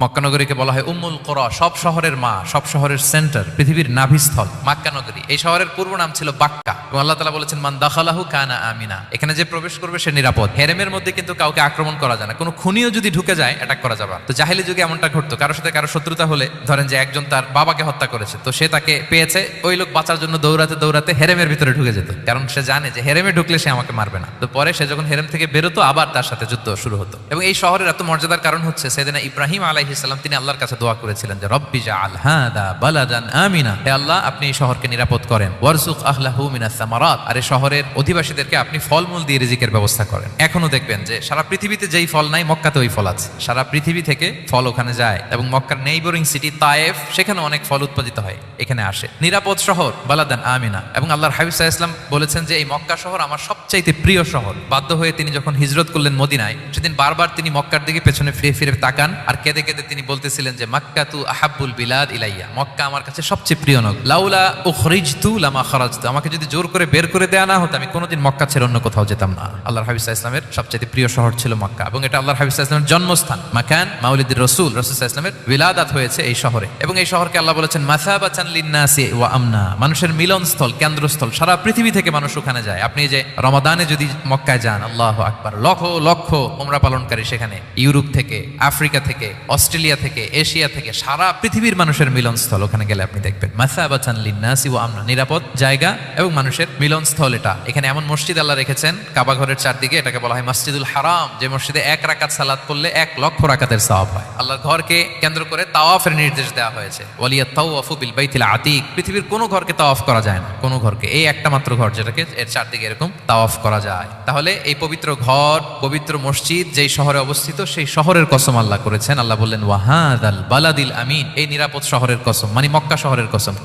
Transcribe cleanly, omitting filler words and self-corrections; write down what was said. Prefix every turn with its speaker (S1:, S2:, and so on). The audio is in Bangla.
S1: মক্কা নগরীকে বলা হয় উম্মুল কুরা, সব শহরের মা, সব শহরের সেন্টার, পৃথিবীর নাভিস্থল মক্কা নগরী। এই শহরের পূর্ব নাম ছিল বাক্কা এবং আল্লাহ তাআলা বলেছেন মান দাখালাহু কানা আমিনা, এখানে যে প্রবেশ করবে সে নিরাপদ। হেরেমের মধ্যে কিন্তু কাউকে আক্রমণ করা যায় না, কোনো খুনিও যদি ঢুকে যায় অ্যাটাক করা যাবে না। তো জাহেলি যুগে এমনটা ঘটতো, কারোর সাথে কারো শত্রুতা হলে, ধরেন যে একজন তার বাবাকে হত্যা করেছে, তো সে তাকে পেয়েছে, ওই লোক বাঁচার জন্য দৌড়াতে দৌড়াতে হেরেমের ভিতরে ঢুকে যেত, কারণ সে জানে যে হেরেমে ঢুকলে সে আমাকে মারবে না। তো পরে সে যখন হেরেম থেকে বেরোতো আবার তার সাথে যুদ্ধ শুরু হতো। এবং এই শহরের এত মর্যাদার কারণ হচ্ছে সাইয়েদনা ইব্রাহিম আলাইহিস সালাম তিনি আল্লাহর কাছে দোয়া করেছিলেন যে রব্বি জাআল হাদা বালাদান আমিনা, হে আল্লাহ আপনি এই শহরকে নিরাপদ করেন, ওয়ারযুক আহলাহু মিনাস সামারাত, আর এই শহরের অধিবাসীদেরকে আপনি ফলমূল দিয়ে রিজিকের ব্যবস্থা করেন। এখনো দেখবেন যে সারা পৃথিবীতে যেই ফল নাই মক্কাতে ওই ফল আছে, সারা পৃথিবী থেকে ফল ওখানে যায়। এবং মক্কার নেইবরিং সিটি তায়েফ, সেখানে অনেক ফল উৎপাদিত হয়, এখানে আসে। নিরাপদ শহর বালাদান আমিনা। এবং আল্লাহর হাবিব সাল্লাল্লাহু আলাইহি ওয়াসাল্লাম বলেছেন যে এই মক্কা শহর আমার সবচাইতে প্রিয় শহর। বাধ্য হয়ে তিনি যখন হিজরত করলেন মদিনায়, সেদিন বারবার তিনি মক্কার দিকে পেছনে ফিরে ফিরে তাকান আর কেঁদে কেঁদে তিনি বলতেছিলেন যে মাক্কাতু আহাব্বুল বিলাদ ইলাইয়া, মক্কা আমার কাছে সবচেয়ে প্রিয় নগর। লাউলা উখরিজতু লামা খারাজতু, আমাকে যদি জোর করে বের করে দেয়া না হতো আমি কোনোদিন মক্কা ছেড়ে অন্য কোথাও যেতাম না। আল্লাহর হাবিব সাল্লাল্লাহু আলাইহি ওয়াসাল্লামের সবচেয়ে প্রিয় শহর ছিল মক্কা, এবং এটা আল্লাহর হাবিব সাল্লাল্লাহু আলাইহি ওয়াসাল্লামের জন্মস্থান, মাকান মাউলিদির রাসূল। রাসূল সাল্লাল্লাহু আলাইহি ওয়াসাল্লামের বিলাদাত হয়েছে এই শহরে। এবং এই শহরকে আল্লাহ বলেছেন মাসাবাতান লিন্নাসি ওয়া আমনা, মানুষের মিলনস্থল, কেন্দ্রস্থল, সারা পৃথিবী থেকে মানুষ ওখানে যায়। আপনি যে রমাদানে যদি মক্কায় যান, আল্লাহু আকবার, লক্ষ লক্ষ উমরা পালনকারী সেখানে, ইউরোপ থেকে, আফ্রিকা থেকে, অস্ট্রেলিয়া থেকে, এশিয়া থেকে, সারা পৃথিবীর মানুষের মিলনস্থল। ওখানে গেলে আপনি দেখবেন মাসাবাতান লিন্নাসি ওয়া আমনা, নিরাপদ জায়গা এবং মানুষের মিলনস্থল এটা। এখানে এমন মসজিদ আল্লাহ রেখেছেন কাবা ঘরের চারদিকে, এটাকে বলা হয় মসজিদুল হারাম, যে মসজিদে 1 রাকাত সালাত পড়লে 1 লক্ষ রাকাতের সওয়াব হয়। আল্লাহর ঘরকে কেন্দ্র করে তাওয়াফের নির্দেশ দেওয়া হয়েছে, ওয়ালিয়াত তাওয়াফু বিল বাইতিল আতিক, পৃথিবীর কোনো ঘরকে তাওয়াফ করা যায় না, কোনো ঘরকে, এই একটা মাত্র ঘর যেটাকে এর চারদিকে এরকম তাওয়াফ করা যায়। তাহলে এই পবিত্র ঘর, পবিত্র মসজিদ যেই শহরে অবস্থিত, সেই শহরের কসম আল্লাহ করেছেন। আল্লাহ বললেন ওয়াহাদাল বালাদিল আমিন, এই নিরাপদ শহরের কসম, মানে মক্কা শহরের কসম।